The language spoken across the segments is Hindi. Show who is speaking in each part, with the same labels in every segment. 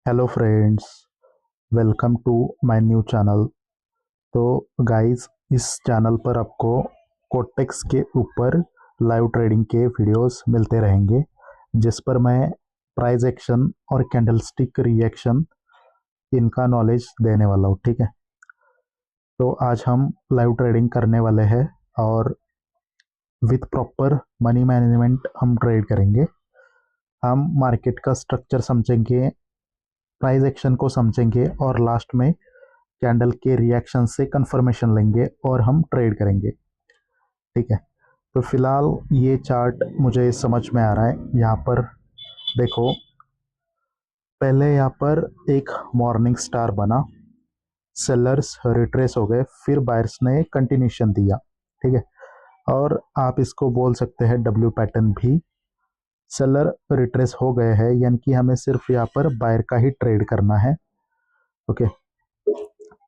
Speaker 1: Hello friends, welcome to my new channel. तो गाइस, इस चैनल पर आपको कोटेक्स के ऊपर लाइव ट्रेडिंग के वीडियोस मिलते रहेंगे, जिस पर मैं प्राइस एक्शन और कैंडलस्टिक रिएक्शन इनका नॉलेज देने वाला हूँ। ठीक है, तो आज हम लाइव ट्रेडिंग करने वाले हैं और विथ प्रॉपर मनी मैनेजमेंट हम ट्रेड करेंगे। हम मार्केट का स्ट्रक्चर समझेंगे, प्राइस एक्शन को समझेंगे और लास्ट में कैंडल के रिएक्शन से कंफर्मेशन लेंगे और हम ट्रेड करेंगे। ठीक है, तो फिलहाल ये चार्ट मुझे समझ में आ रहा है। यहाँ पर देखो, पहले यहाँ पर एक मॉर्निंग स्टार बना, सेलर्स रिट्रेस हो गए, फिर बायर्स ने कंटिन्यूशन दिया। ठीक है, और आप इसको बोल सकते हैं डब्ल्यू पैटर्न भी। सेलर रिट्रेस हो गए हैं, यानी कि हमें सिर्फ यहाँ पर बायर का ही ट्रेड करना है। ओके,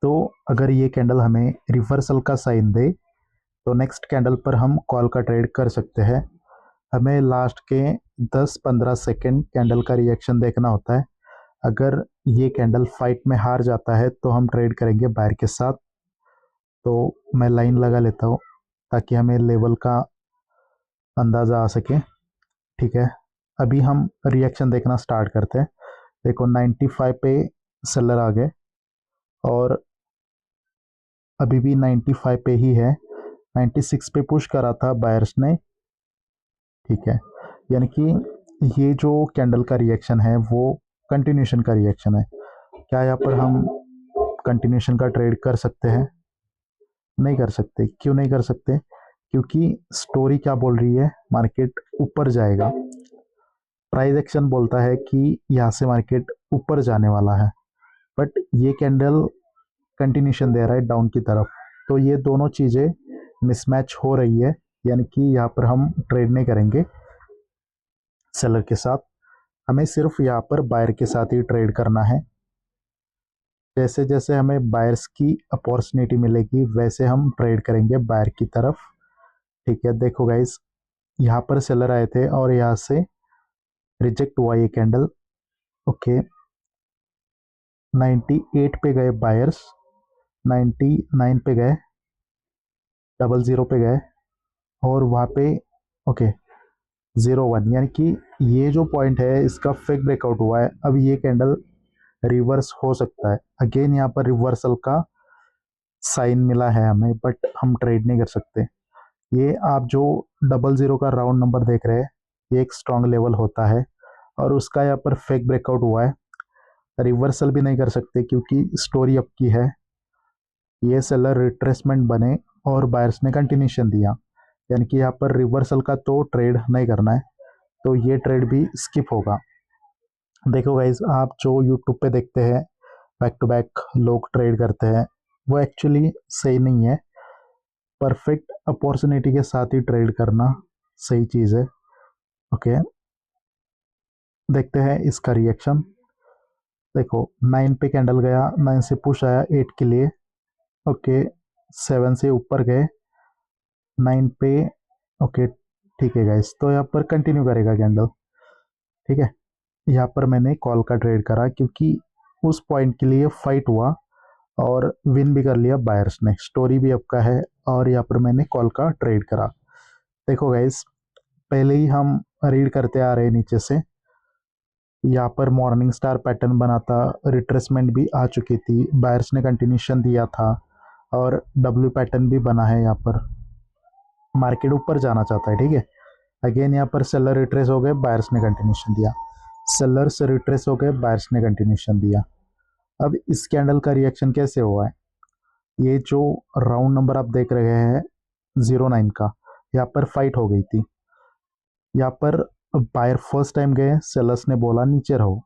Speaker 1: तो अगर ये कैंडल हमें रिवर्सल का साइन दे तो नेक्स्ट कैंडल पर हम कॉल का ट्रेड कर सकते हैं। हमें लास्ट के 10-15 सेकेंड कैंडल का रिएक्शन देखना होता है। अगर ये कैंडल फाइट में हार जाता है तो हम ट्रेड करेंगे बायर के साथ। तो मैं लाइन लगा लेता हूँ ताकि हमें लेवल का अंदाज़ा आ सके। ठीक है, अभी हम रिएक्शन देखना स्टार्ट करते हैं। देखो, 95 पे सेलर आ गए और अभी भी 95 पे ही है। 96 पे पुश करा था बायर्स ने। ठीक है, यानी कि ये जो कैंडल का रिएक्शन है वो कंटिन्यूशन का रिएक्शन है। क्या यहाँ पर हम कंटिन्यूशन का ट्रेड कर सकते हैं? नहीं कर सकते। क्यों नहीं कर सकते? क्योंकि स्टोरी क्या बोल रही है, मार्केट ऊपर जाएगा। प्राइस एक्शन बोलता है कि यहाँ से मार्केट ऊपर जाने वाला है, बट ये कैंडल कंटिन्यूशन दे रहा है डाउन की तरफ। तो ये दोनों चीज़ें मिसमैच हो रही है, यानी कि यहाँ पर हम ट्रेड नहीं करेंगे सेलर के साथ। हमें सिर्फ यहाँ पर बायर के साथ ही ट्रेड करना है। जैसे जैसे हमें बायर्स की अपॉर्चुनिटी मिलेगी वैसे हम ट्रेड करेंगे बायर की तरफ। ठीक है, देखो गाइस, यहाँ पर सेलर आए थे और यहाँ से रिजेक्ट हुआ ये कैंडल। ओके, 98 पे गए बायर्स, 99 पे गए, 00 पे गए और वहाँ पे ओके 01, यानी कि ये जो पॉइंट है इसका फेक ब्रेकआउट हुआ है। अब ये कैंडल रिवर्स हो सकता है। अगेन यहाँ पर रिवर्सल का साइन मिला है हमें, बट हम ट्रेड नहीं कर सकते। ये आप जो 00 का राउंड नंबर देख रहे हैं, ये एक स्ट्रांग लेवल होता है और उसका यहाँ पर फेक ब्रेकआउट हुआ है। रिवर्सल भी नहीं कर सकते क्योंकि स्टोरी अप की है। ये सेलर रिट्रेसमेंट बने और बायर्स ने कंटिन्यूशन दिया, यानी कि यहाँ पर रिवर्सल का तो ट्रेड नहीं करना है, तो ये ट्रेड भी स्किप होगा। देखो गाइज, आप जो यूट्यूब पे देखते हैं बैक टू बैक लोग ट्रेड करते हैं, वो एक्चुअली सही नहीं है। परफेक्ट अपॉर्चुनिटी के साथ ही ट्रेड करना सही चीज़ है। ओके, देखते हैं इसका रिएक्शन। देखो, 9 पे कैंडल गया, 9 से पुश आया 8 के लिए। ओके, 7 से ऊपर गए 9 पे। ओके, ठीक है गाइस, तो यहाँ पर कंटिन्यू करेगा कैंडल। ठीक है, यहाँ पर मैंने कॉल का ट्रेड करा क्योंकि उस पॉइंट के लिए फाइट हुआ और विन भी कर लिया बायर्स ने। स्टोरी भी आपका है और यहाँ पर मैंने कॉल का ट्रेड करा। देखो गाइस, पहले ही हम रीड करते आ रहे हैं नीचे से। यहाँ पर मॉर्निंग स्टार पैटर्न बना था, रिट्रेसमेंट भी आ चुकी थी, बायर्स ने कंटिन्यूशन दिया था और डब्ल्यू पैटर्न भी बना है। यहाँ पर मार्केट ऊपर जाना चाहता है। ठीक है, अगेन यहाँ पर सेलर रिट्रेस हो गए, बायर्स ने कंटिन्यूशन दिया, सेलर्स रिट्रेस हो गए, बायर्स ने कंटिन्यूशन दिया। अब इस कैंडल का रिएक्शन कैसे हुआ है? ये जो राउंड नंबर आप देख रहे हैं 09 का, यहाँ पर फाइट हो गई थी। यहाँ पर बायर फर्स्ट टाइम गए, सेलर्स ने बोला नीचे रहो।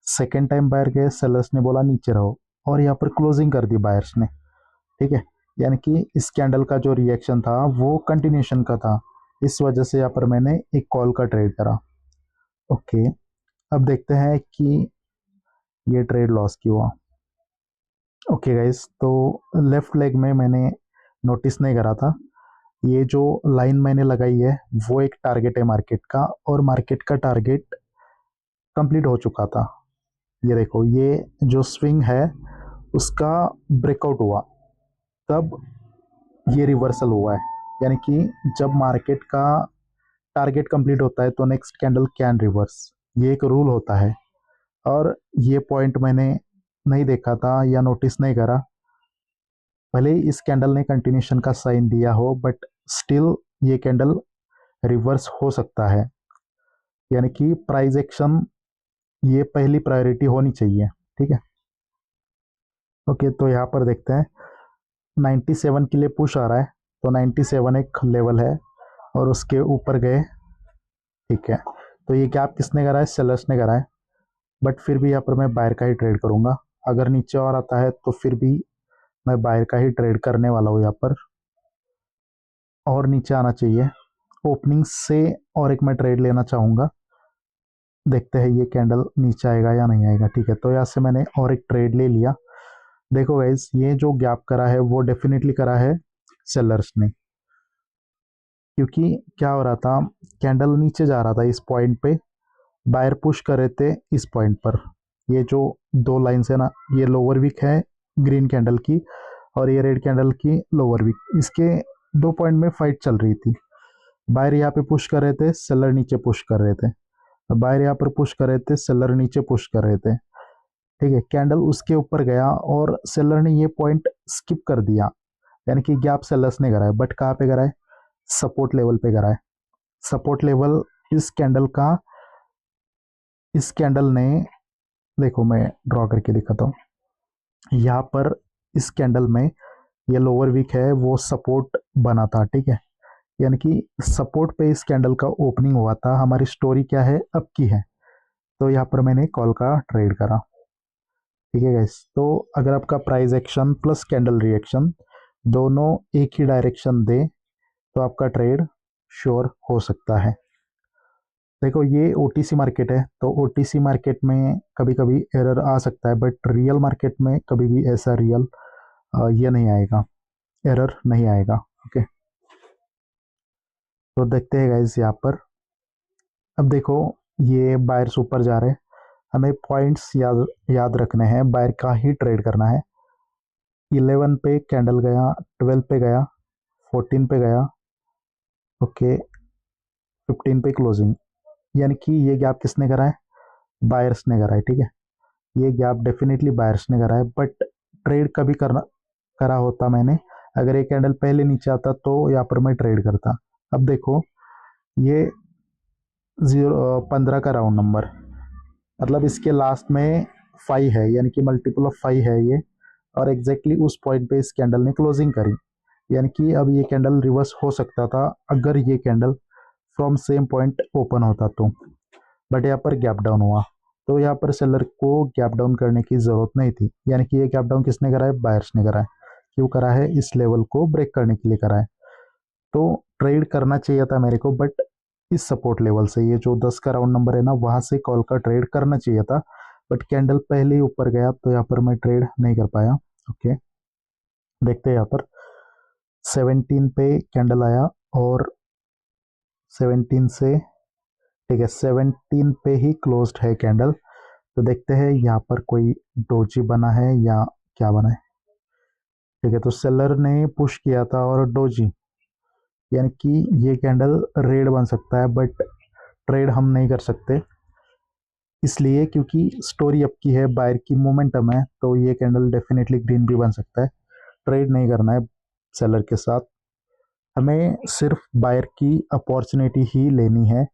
Speaker 1: सेकेंड टाइम बायर गए, सेलर्स ने बोला नीचे रहो और यहाँ पर क्लोजिंग कर दी बायर्स ने। ठीक है, यानी कि इस कैंडल का जो रिएक्शन था वो कंटिन्यूशन का था। इस वजह से यहाँ पर मैंने एक कॉल का ट्रेड करा। ओके, अब देखते हैं कि ये ट्रेड लॉस क्यों हुआ। ओके गाइस, तो लेफ्ट लेग में मैंने नोटिस नहीं करा था, ये जो लाइन मैंने लगाई है वो एक टारगेट है मार्केट का और मार्केट का टारगेट कंप्लीट हो चुका था। ये देखो, ये जो स्विंग है उसका ब्रेकआउट हुआ, तब ये रिवर्सल हुआ है। यानी कि जब मार्केट का टारगेट कंप्लीट होता है तो नेक्स्ट कैंडल कैन रिवर्स, ये एक रूल होता है। और ये पॉइंट मैंने नहीं देखा था या नोटिस नहीं करा, भले ही इस कैंडल ने कंटिन्यूशन का साइन दिया हो, बट स्टिल ये कैंडल रिवर्स हो सकता है। यानी कि प्राइस एक्शन ये पहली प्रायोरिटी होनी चाहिए। ठीक है, ओके। तो यहाँ पर देखते हैं 97 के लिए पुश आ रहा है, तो 97 एक लेवल है और उसके ऊपर गए। ठीक है, तो ये गैप किसने करा है? सेलर्स ने करा है। बट फिर भी यहाँ पर मैं बायर का ही ट्रेड करूँगा। अगर नीचे और आता है तो फिर भी मैं बायर का ही ट्रेड करने वाला हूँ यहाँ पर। और नीचे आना चाहिए ओपनिंग से, और एक मैं ट्रेड लेना चाहूँगा। देखते हैं ये कैंडल नीचे आएगा या नहीं आएगा। ठीक है, तो यहाँ से मैंने और एक ट्रेड ले लिया। देखो गाइज, ये जो गैप करा है वो डेफिनेटली करा है सेलर्स ने, क्योंकि क्या हो रहा था, कैंडल नीचे जा रहा था इस पॉइंट पे, बायर पुश कर रहे थे इस पॉइंट पर। ये जो दो लाइन्स है ना, ये लोअर वीक है ग्रीन कैंडल की, और ये रेड कैंडल की लोअर वीक, इसके दो पॉइंट में फाइट चल रही थी। बायर यहाँ पे पुश कर रहे थे, सेलर नीचे पुश कर रहे थे। बायर यहाँ पर पुश कर रहे थे, सेलर नीचे पुश कर रहे थे। ठीक है, कैंडल उसके ऊपर गया और सेलर ने ये पॉइंट स्किप कर दिया, यानी कि गैप सेलर्स ने करा है। बट कहाँ पे करा है? सपोर्ट लेवल पे करा है। सपोर्ट लेवल इस कैंडल का, इस कैंडल ने, देखो मैं ड्रॉ करके दिखाता हूँ। यहाँ पर इस कैंडल में ये लोअर वीक है, वो सपोर्ट बना था। ठीक है, यानी कि सपोर्ट पे इस कैंडल का ओपनिंग हुआ था। हमारी स्टोरी क्या है? अप की है। तो यहाँ पर मैंने कॉल का ट्रेड करा। ठीक है गाइस, तो अगर आपका price action plus candle reaction दोनों एक ही डायरेक्शन दे तो आपका ट्रेड श्योर हो सकता है। देखो, ये ओटीसी मार्केट है, तो ओटीसी मार्केट में कभी कभी एरर आ सकता है, बट रियल मार्केट में कभी भी ऐसा रियल ये नहीं आएगा, एरर नहीं आएगा। ओके, तो देखते हैं गाइस यहाँ पर। अब देखो, ये बायर्स ऊपर जा रहे हैं, हमें पॉइंट्स याद याद रखने हैं, बायर का ही ट्रेड करना है। 11 पे कैंडल गया, 12 पे गया, 14 पे गया, ओके, 15 पे क्लोजिंग। यानी कि ये गैप किसने करा है? बायर्स ने करा है। ठीक है, ये गैप डेफिनेटली बायर्स ने करा है, बट ट्रेड कभी करना करा होता मैंने, अगर ये कैंडल पहले नीचे आता तो यहाँ पर मैं ट्रेड करता। अब देखो, ये 15 का राउंड नंबर, मतलब इसके लास्ट में 5 है, यानी कि मल्टीपल ऑफ 5 है ये, और एग्जैक्टली उस पॉइंट पे इस कैंडल ने क्लोजिंग करी। यानी कि अब ये कैंडल रिवर्स हो सकता था अगर ये candle from same point open होता तो, बट यहाँ पर गैप डाउन हुआ, तो यहाँ पर सेलर को गैप डाउन करने की ज़रूरत नहीं थी। यानी कि ये गैप डाउन किसने करा है? बायर्स ने करा है। क्यों करा है? इस लेवल को ब्रेक करने के लिए करा है। तो ट्रेड करना चाहिए था मेरे को, बट इस सपोर्ट लेवल से, ये जो 10 का राउंड नंबर है ना, वहाँ से कॉल का ट्रेड करना चाहिए था, बट कैंडल पहले ही ऊपर गया तो यहाँ पर मैं ट्रेड नहीं कर पाया। ओके, देखते हैं यहाँ पर 17 पे कैंडल आया और 17 से, ठीक है, 17 पे ही क्लोज्ड है कैंडल। तो देखते हैं यहाँ पर कोई डोजी बना है या क्या बना है। ठीक है, तो सेलर ने पुश किया था और डोजी, यानी कि ये कैंडल रेड बन सकता है, बट ट्रेड हम नहीं कर सकते, इसलिए क्योंकि स्टोरी अप की है, बायर की मोमेंटम है, तो ये कैंडल डेफिनेटली ग्रीन भी बन सकता है। ट्रेड नहीं करना है सेलर के साथ, हमें सिर्फ बायर की अपॉर्चुनिटी ही लेनी है।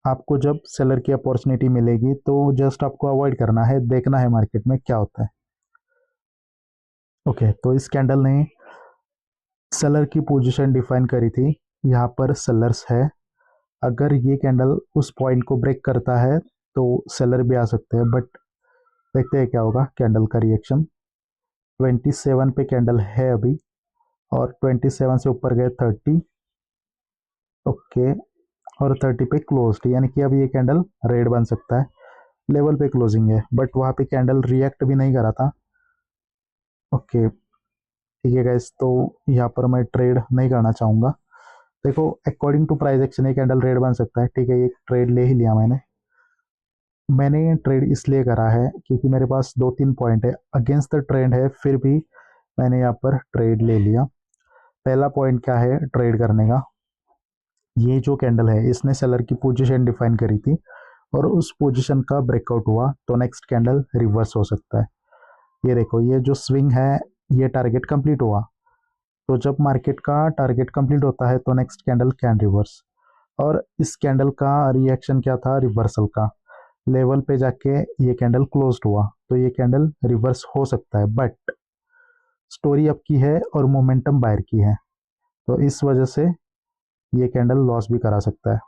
Speaker 1: आपको जब सेलर की अपॉर्चुनिटी मिलेगी तो जस्ट आपको अवॉइड करना है, देखना है मार्केट में क्या होता है। ओके, तो इस कैंडल ने सेलर की पोजीशन डिफाइन करी थी, यहाँ पर सेलर्स है। अगर ये कैंडल उस पॉइंट को ब्रेक करता है तो सेलर भी आ सकते हैं, बट देखते हैं क्या होगा कैंडल का रिएक्शन। 27 पे कैंडल है अभी, और 27 से ऊपर गए 30, ओके, और 30 पे क्लोज, यानी कि अब ये कैंडल रेड बन सकता है। लेवल पे क्लोजिंग है, बट वहाँ पे कैंडल रिएक्ट भी नहीं करा था। ओके, ठीक है गाइस, तो यहाँ पर मैं ट्रेड नहीं करना चाहूँगा। देखो, अकॉर्डिंग टू प्राइस एक्शन ये कैंडल रेड बन सकता है। ठीक है, ये ट्रेड ले ही लिया मैंने। मैंने ट्रेड इसलिए करा है क्योंकि मेरे पास 2-3 पॉइंट है, अगेंस्ट द ट्रेंड है, फिर भी मैंने यहाँ पर ट्रेड ले लिया। पहला पॉइंट क्या है ट्रेड करने का, ये जो कैंडल है इसने सेलर की पोजीशन डिफाइन करी थी और उस पोजीशन का ब्रेकआउट हुआ तो नेक्स्ट कैंडल रिवर्स हो सकता है। ये देखो, ये जो स्विंग है ये टारगेट कंप्लीट हुआ, तो जब मार्केट का टारगेट कंप्लीट होता है तो नेक्स्ट कैंडल कैन रिवर्स। और इस कैंडल का रिएक्शन क्या था, रिवर्सल का। लेवल पे जाके ये कैंडल क्लोज्ड हुआ, तो ये कैंडल रिवर्स हो सकता है, बट स्टोरी अप की है और मोमेंटम बायर की है, तो इस वजह से ये कैंडल लॉस भी करा सकता है।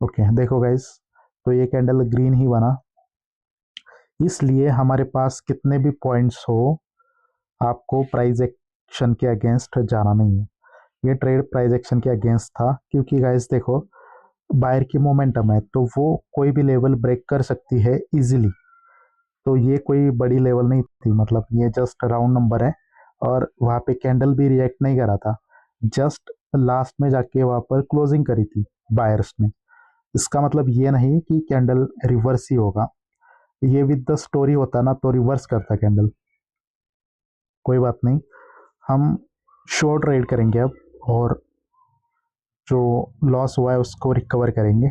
Speaker 1: ओके देखो गाइस, तो ये कैंडल ग्रीन ही बना, इसलिए हमारे पास कितने भी पॉइंट्स हो आपको प्राइस एक्शन के अगेंस्ट जाना नहीं है। ये ट्रेड प्राइस एक्शन के अगेंस्ट था क्योंकि गाइस देखो, बायर की मोमेंटम है तो वो कोई भी लेवल ब्रेक कर सकती है इजीली, तो ये कोई बड़ी लेवल नहीं थी, मतलब ये जस्ट राउंड नंबर है और वहाँ पे कैंडल भी रिएक्ट नहीं करा था, जस्ट लास्ट में जाके वहाँ पर क्लोजिंग करी थी बायर्स ने। इसका मतलब ये नहीं कि कैंडल रिवर्स ही होगा, ये विद द स्टोरी होता ना तो रिवर्स करता कैंडल। कोई बात नहीं, हम शॉर्ट ट्रेड करेंगे अब और जो लॉस हुआ है उसको रिकवर करेंगे।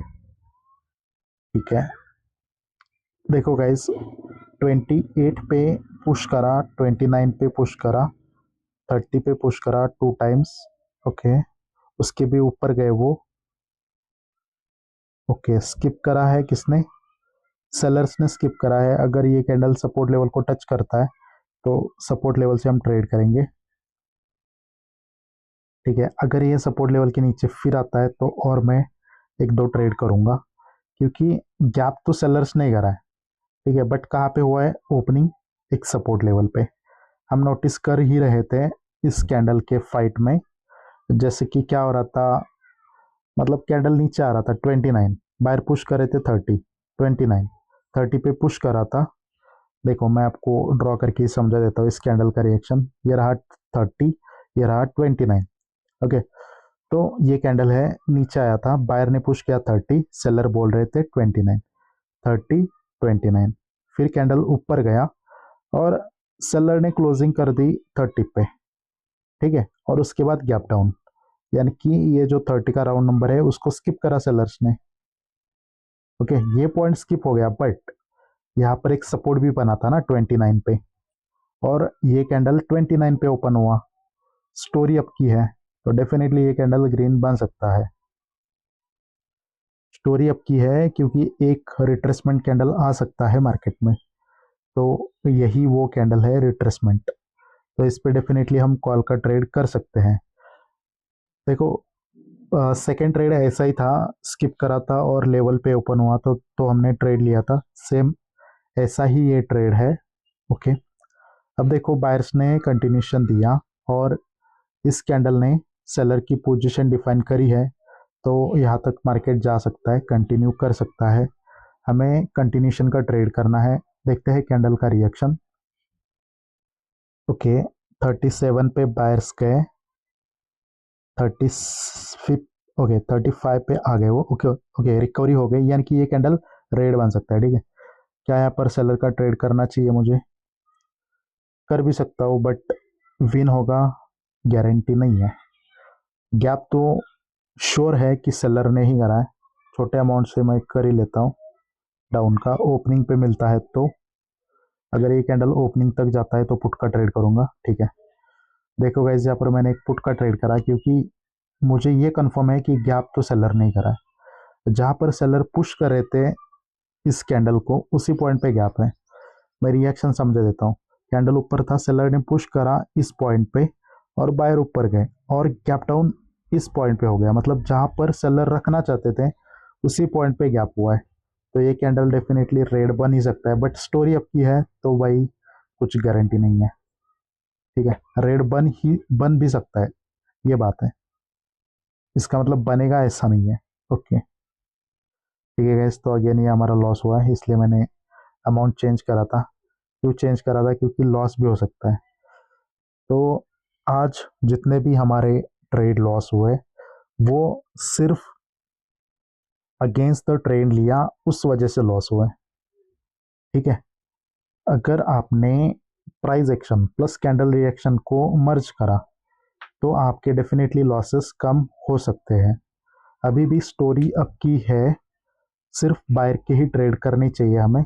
Speaker 1: ठीक है, देखो गाइस, 28 पे पुश करा, 29 पे पुश करा, 30 पे पुश करा 2 टाइम्स। ओके, उसके भी ऊपर गए वो। ओके, स्किप करा है किसने, सेलर्स ने स्किप करा है। अगर ये कैंडल सपोर्ट लेवल को टच करता है तो सपोर्ट लेवल से हम ट्रेड करेंगे। ठीक है, अगर ये सपोर्ट लेवल के नीचे फिर आता है तो और मैं 1-2 ट्रेड करूंगा, क्योंकि गैप तो सेलर्स ने करा है। ठीक है, बट कहाँ पे हुआ है ओपनिंग, एक सपोर्ट लेवल पे। हम नोटिस कर ही रहे थे इस कैंडल के फाइट में, जैसे कि क्या हो रहा था, मतलब कैंडल नीचे आ रहा था 29, बायर पुश कर रहे थे 30, 29, 30 पे पुश कर रहा था। देखो मैं आपको ड्रॉ करके ही समझा देता हूँ इस कैंडल का रिएक्शन। ये रहा 30, ये रहा 29। ओके, तो ये कैंडल है नीचे आया था, बायर ने पुश किया 30, सेलर बोल रहे थे 29, 30, 29, फिर कैंडल ऊपर गया और सेलर ने क्लोजिंग कर दी 30 पे। ठीक है, और उसके बाद गैप डाउन, यानी कि ये जो 30 का राउंड नंबर है उसको स्किप करा सेलर्स ने। ओके, ये पॉइंट स्किप हो गया, बट यहाँ पर एक सपोर्ट भी बना था ना 29 पे, और ये कैंडल 29 पे ओपन हुआ, स्टोरी अप की है, तो डेफिनेटली ये कैंडल ग्रीन बन सकता है। स्टोरी अप की है क्योंकि एक रिट्रेसमेंट कैंडल आ सकता है मार्केट में, तो यही वो कैंडल है रिट्रेसमेंट, तो इस पे डेफिनेटली हम कॉल का ट्रेड कर सकते हैं। देखो, सेकेंड ट्रेड ऐसा ही था, स्किप करा था और लेवल पे ओपन हुआ तो हमने ट्रेड लिया था, सेम ऐसा ही ये ट्रेड है। ओके, अब देखो बायर्स ने कंटिन्यूशन दिया और इस कैंडल ने सेलर की पोजीशन डिफाइन करी है, तो यहाँ तक मार्केट जा सकता है, कंटिन्यू कर सकता है। हमें कंटिन्यूशन का ट्रेड करना है, देखते हैं कैंडल का रिएक्शन। ओके, 37 पे बायर्स गए, 35, ओके 35 पे आ गए वो। ओके ओके, रिकवरी हो गई, यानी कि ये कैंडल रेड बन सकता है। ठीक है, क्या यहाँ पर सेलर का ट्रेड करना चाहिए मुझे, कर भी सकता हूँ, बट विन होगा गारंटी नहीं है। गैप तो श्योर है कि सेलर ने ही करा है, छोटे अमाउंट से मैं कर ही लेता हूँ डाउन का, ओपनिंग पे मिलता है तो। अगर ये कैंडल ओपनिंग तक जाता है तो पुट का ट्रेड करूंगा। ठीक है, देखो गाइस, यहाँ पर मैंने एक पुट का ट्रेड करा क्योंकि मुझे ये कंफर्म है कि गैप तो सेलर नहीं करा है, जहाँ पर सेलर पुश कर रहे थे इस कैंडल को उसी पॉइंट पे गैप है। मैं रिएक्शन समझ देता हूँ, कैंडल ऊपर था, सेलर ने पुश करा इस पॉइंट पे और बायर ऊपर गए और गैप डाउन इस पॉइंट पे हो गया, मतलब जहाँ पर सेलर रखना चाहते थे उसी पॉइंट पे गैप हुआ है, तो ये कैंडल डेफिनेटली रेड बन ही सकता है, बट स्टोरी अप की है तो भाई कुछ गारंटी नहीं है। ठीक है, रेड बन भी सकता है, ये बात है, इसका मतलब बनेगा ऐसा नहीं है। ओके ठीक है गैस, तो अगेन ये हमारा लॉस हुआ है, इसलिए मैंने अमाउंट चेंज करा था। क्यों चेंज करा था, क्योंकि लॉस भी हो सकता है। तो आज जितने भी हमारे ट्रेड लॉस हुए वो सिर्फ अगेंस्ट द ट्रेंड लिया उस वजह से लॉस हुए। ठीक है। अगर आपने price action plus candle reaction को मर्ज करा तो आपके डेफिनेटली लॉसेस कम हो सकते हैं। अभी भी स्टोरी अप की है, सिर्फ बायर के ही ट्रेड करनी चाहिए हमें।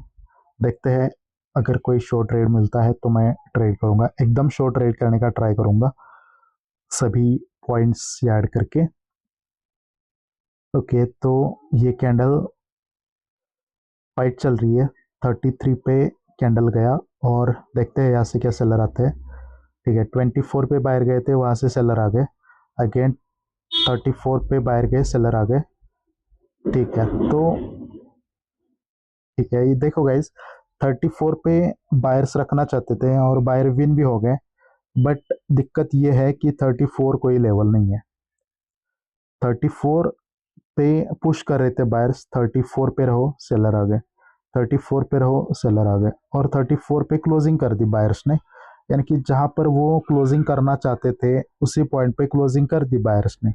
Speaker 1: देखते हैं, अगर कोई शॉर्ट ट्रेड मिलता है तो मैं ट्रेड करूंगा, एकदम शॉर्ट ट्रेड करने का ट्राई करूंगा सभी पॉइंट्स ऐड करके। ओके, तो ये कैंडल फाइट चल रही है, 33 पे कैंडल गया और देखते हैं यहाँ से क्या सेलर आते हैं। ठीक है, 24 पे बाहर गए थे, वहाँ से सेलर आ गए, अगेन 34 पे बाहर गए, सेलर आ गए। ठीक है, तो ठीक है, ये देखो गाइस, 34 पे बायर्स रखना चाहते थे और बायर विन भी हो गए, बट दिक्कत ये है कि 34 कोई लेवल नहीं है। 34 पे पुश कर रहे थे बायर्स, 34 पे रहो सेलर आ गए, 34 पे रहो सेलर आ गए, और 34 पे क्लोजिंग कर दी बायर्स ने, यानी कि जहां पर वो क्लोजिंग करना चाहते थे उसी पॉइंट पे क्लोजिंग कर दी बायर्स ने।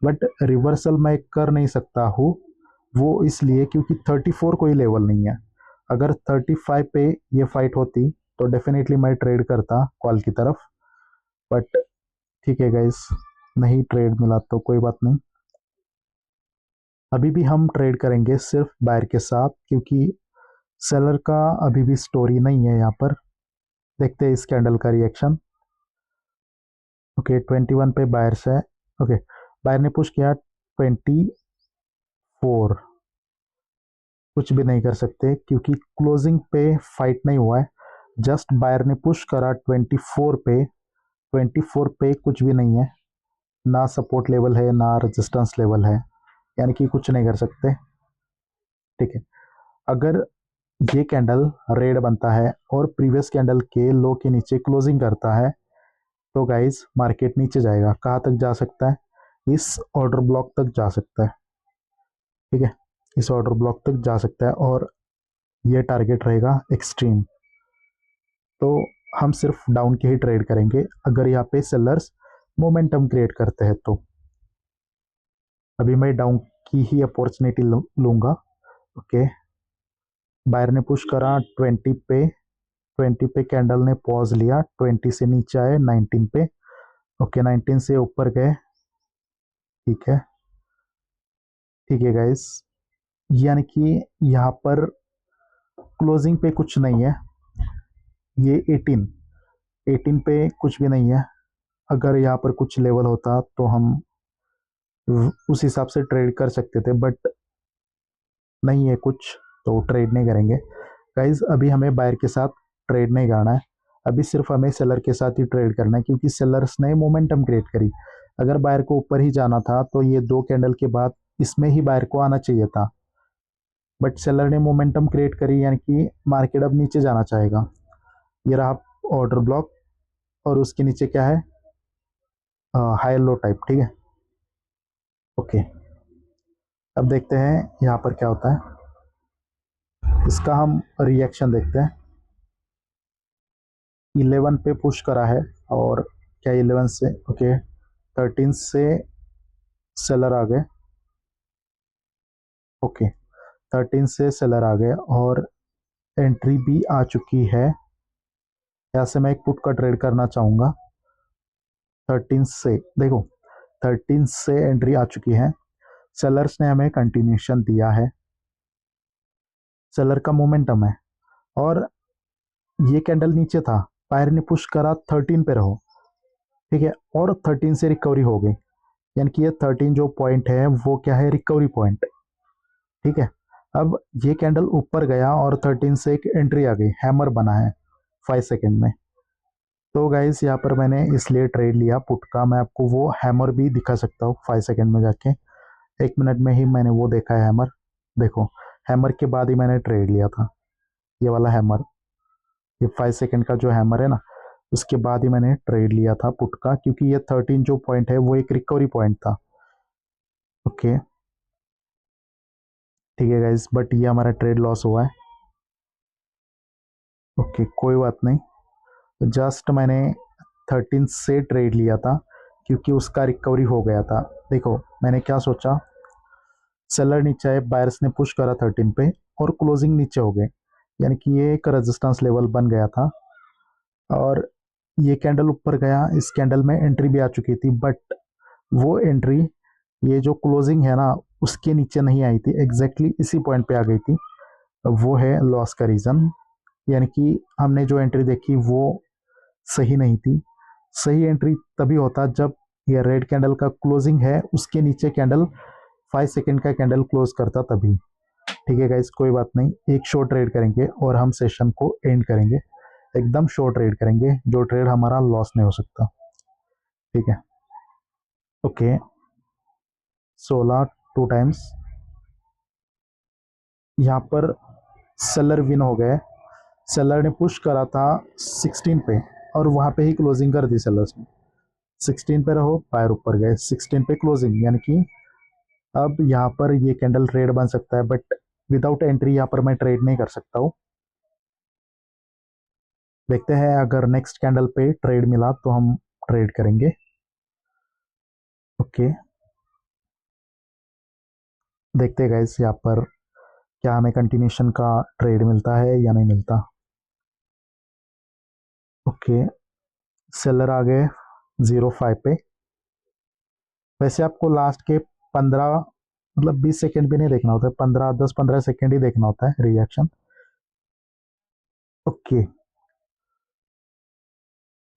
Speaker 1: बट रिवर्सल मैं कर नहीं सकता हूँ, वो इसलिए क्योंकि 34 कोई लेवल नहीं है। अगर 35 पे ये फाइट होती तो डेफिनेटली मैं ट्रेड करता कॉल की तरफ, बट ठीक है गाइस, नहीं ट्रेड मिला तो कोई बात नहीं। अभी भी हम ट्रेड करेंगे सिर्फ बायर के साथ, क्योंकि सेलर का अभी भी स्टोरी नहीं है यहाँ पर। देखते हैं इस कैंडल का रिएक्शन। ओके, 21 पे बायर्स है। ओके, बायर ने पुश किया 24, कुछ भी नहीं कर सकते क्योंकि क्लोजिंग पे फाइट नहीं हुआ है, जस्ट बायर ने पुश करा 24 पे। 24 पे कुछ भी नहीं है, ना सपोर्ट लेवल है ना रेजिस्टेंस लेवल है, यानी कि कुछ नहीं कर सकते। ठीक है, अगर ये कैंडल रेड बनता है और प्रीवियस कैंडल के लो के नीचे क्लोजिंग करता है तो गाइस मार्केट नीचे जाएगा। कहाँ तक जा सकता है? इस ऑर्डर ब्लॉक तक जा सकता है। ठीक है, इस ऑर्डर ब्लॉक तक जा सकता है और ये टारगेट रहेगा एक्सट्रीम। तो हम सिर्फ डाउन के ही ट्रेड करेंगे अगर यहाँ पे सेलर्स मोमेंटम क्रिएट करते हैं तो। अभी मैं डाउन की ही अपॉर्चुनिटी लूंगा। ओके, बायर ने पुश करा 20 पे, 20 पे कैंडल ने पॉज लिया, 20 से नीचे आए 19 पे। ओके, 19 से ऊपर गए। ठीक है, ठीक है गाइस, यानी कि यहाँ पर क्लोजिंग पे कुछ नहीं है, ये 18 पे कुछ भी नहीं है। अगर यहाँ पर कुछ लेवल होता तो हम उस हिसाब से ट्रेड कर सकते थे, बट नहीं है कुछ, तो ट्रेड नहीं करेंगे गाइज। अभी हमें बायर के साथ ट्रेड नहीं करना है, अभी सिर्फ हमें सेलर के साथ ही ट्रेड करना है, क्योंकि सेलर्स ने मोमेंटम क्रिएट करी। अगर बायर को ऊपर ही जाना था तो ये दो कैंडल के बाद इसमें ही बायर को आना चाहिए था, बट सेलर ने मोमेंटम क्रिएट करी, यानी कि मार्केट अब नीचे जाना चाहेगा। ये रहा ऑर्डर ब्लॉक और उसके नीचे क्या है, हाई लो टाइप। ठीक है, ओके, अब देखते हैं यहाँ पर क्या होता है। इसका हम रिएक्शन देखते हैं। 11 पे पुश करा है और क्या 11 से, ओके, 13 से सेलर आ गए। ओके, 13 से सेलर आ गए और एंट्री भी आ चुकी है। यहाँ से मैं एक पुट का ट्रेड करना चाहूँगा। 13 से देखो, 13 से एंट्री आ चुकी है, सेलर्स ने हमें कंटिन्यूशन दिया है, सेलर का मोमेंटम है, और ये कैंडल नीचे था, बायर ने पुश करा 13 पे रहो। ठीक है, और 13 से रिकवरी हो गई, यानी कि ये 13 जो पॉइंट है वो क्या है, रिकवरी पॉइंट। ठीक है, अब ये कैंडल ऊपर गया और 13 से एक एंट्री आ गई, हैमर बना है 5 सेकेंड में। तो गाइस यहाँ पर मैंने इसलिए ट्रेड लिया पुट का, मैं आपको वो हैमर भी दिखा सकता हूँ 5 सेकेंड में जाके। 1 मिनट में ही मैंने वो देखा है हैमर, देखो हैमर के बाद ही मैंने ट्रेड लिया था, ये वाला हैमर, ये 5 सेकेंड का जो हैमर है ना, उसके बाद ही मैंने ट्रेड लिया था पुट का, क्योंकि ये 13 जो पॉइंट है वो एक रिकवरी पॉइंट था। ओके, ठीक है गाइस, बट ये हमारा ट्रेड लॉस हुआ है। ओके, कोई बात नहीं, जस्ट मैंने 13 से ट्रेड लिया था क्योंकि उसका रिकवरी हो गया था। देखो मैंने क्या सोचा, सेलर नीचे आए, बायर्स ने पुश करा 13 पे और क्लोजिंग नीचे हो गए, यानी कि ये एक रेजिस्टेंस लेवल बन गया था और ये कैंडल ऊपर गया, इस कैंडल में एंट्री भी आ चुकी थी, बट वो एंट्री ये जो क्लोजिंग है ना उसके नीचे नहीं आई थी, एग्जैक्टली इसी पॉइंट पे आ गई थी। वो है लॉस का रीज़न, यानी कि हमने जो एंट्री देखी वो सही नहीं थी। सही एंट्री तभी होता जब ये रेड कैंडल का क्लोजिंग है उसके नीचे कैंडल 5 सेकेंड का कैंडल क्लोज करता तभी। ठीक है गाइस, कोई बात नहीं, एक शॉर्ट ट्रेड करेंगे और हम सेशन को एंड करेंगे। एकदम शॉर्ट ट्रेड करेंगे, जो ट्रेड हमारा लॉस नहीं हो सकता। ठीक है, ओके। 16 टू टाइम्स यहाँ पर सेलर विन हो गए। सेलर ने पुश करा था 16 पे और वहाँ पे ही क्लोजिंग कर दी सेलर्स ने। 16 पे रहो, बायर ऊपर गए, 16 पे क्लोजिंग, यानी कि अब यहाँ पर ये कैंडल ट्रेड बन सकता है, बट विदाउट एंट्री यहाँ पर मैं ट्रेड नहीं कर सकता हूँ। देखते हैं अगर नेक्स्ट कैंडल पे ट्रेड मिला तो हम ट्रेड करेंगे। ओके, देखते हैं गाइस यहाँ पर क्या हमें कंटिन्यूशन का ट्रेड मिलता है या नहीं मिलता। ओके, सेलर आ गए 05 पे। वैसे आपको लास्ट के 15 मतलब 20 सेकेंड भी नहीं देखना होता है, 10-15 सेकेंड ही देखना होता है रिएक्शन। ओके,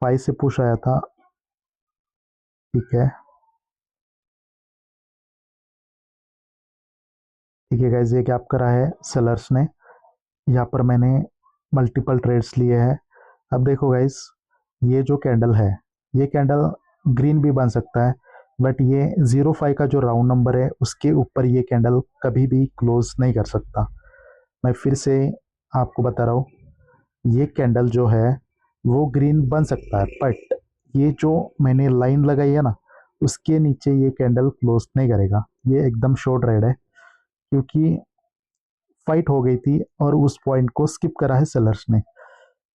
Speaker 1: 5 से पुश आया था, ठीक है। ठीक है गाइस, ये क्या आप करा है सेलर्स ने, यहाँ पर मैंने मल्टीपल ट्रेड्स लिए हैं। अब देखो गाइस, ये जो कैंडल है ये कैंडल ग्रीन भी बन सकता है, बट ये 05 का जो राउंड नंबर है उसके ऊपर ये कैंडल कभी भी क्लोज नहीं कर सकता। मैं फिर से आपको बता रहा हूँ, ये कैंडल जो है वो ग्रीन बन सकता है, बट ये जो मैंने लाइन लगाई है ना उसके नीचे ये कैंडल क्लोज नहीं करेगा। ये एकदम शॉर्ट रेड है, क्योंकि फाइट हो गई थी और उस पॉइंट को स्किप करा है सेलर्स ने।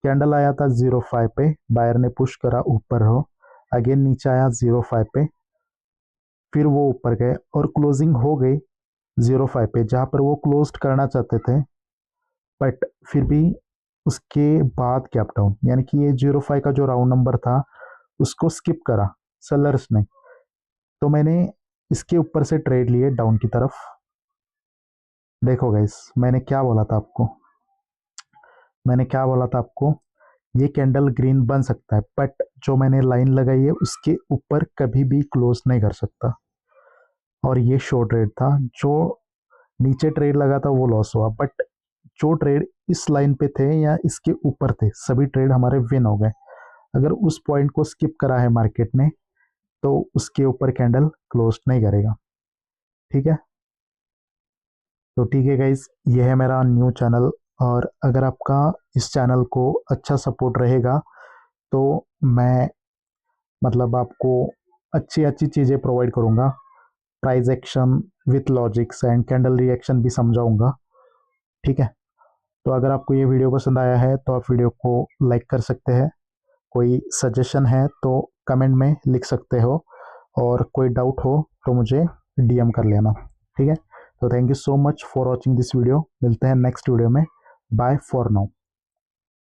Speaker 1: कैंडल आया था 05 पे, बायर ने पुश करा ऊपर हो, अगेन नीचे आया 05 पे, फिर वो ऊपर गए और क्लोजिंग हो गई 05 पे जहाँ पर वो क्लोज करना चाहते थे, बट फिर भी उसके बाद गैप डाउन, यानी कि ये 05 का जो राउंड नंबर था उसको स्किप करा सेलर्स ने। तो मैंने इसके ऊपर से ट्रेड लिए डाउन की तरफ। देखो गाइस, मैंने क्या बोला था आपको, ये कैंडल ग्रीन बन सकता है, बट जो मैंने लाइन लगाई है उसके ऊपर कभी भी क्लोज नहीं कर सकता। और ये शॉर्ट ट्रेड था, जो नीचे ट्रेड लगा था वो लॉस हुआ, बट जो ट्रेड इस लाइन पे थे या इसके ऊपर थे सभी ट्रेड हमारे विन हो गए। अगर उस पॉइंट को स्किप करा है मार्केट ने तो उसके ऊपर कैंडल क्लोज नहीं करेगा। ठीक है, तो ठीक है गाइज, ये है मेरा न्यू चैनल, और अगर आपका इस चैनल को अच्छा सपोर्ट रहेगा तो मैं मतलब आपको अच्छी अच्छी चीज़ें प्रोवाइड करूँगा। Price action with logics and candle reaction भी समझाऊंगा। ठीक है, तो अगर आपको ये वीडियो पसंद आया है तो आप वीडियो को लाइक कर सकते हैं। कोई सजेशन है तो कमेंट में लिख सकते हो, और कोई डाउट हो तो मुझे डीएम कर लेना। ठीक है, तो thank you so much for watching this video. मिलते हैं नेक्स्ट वीडियो में। Bye for now.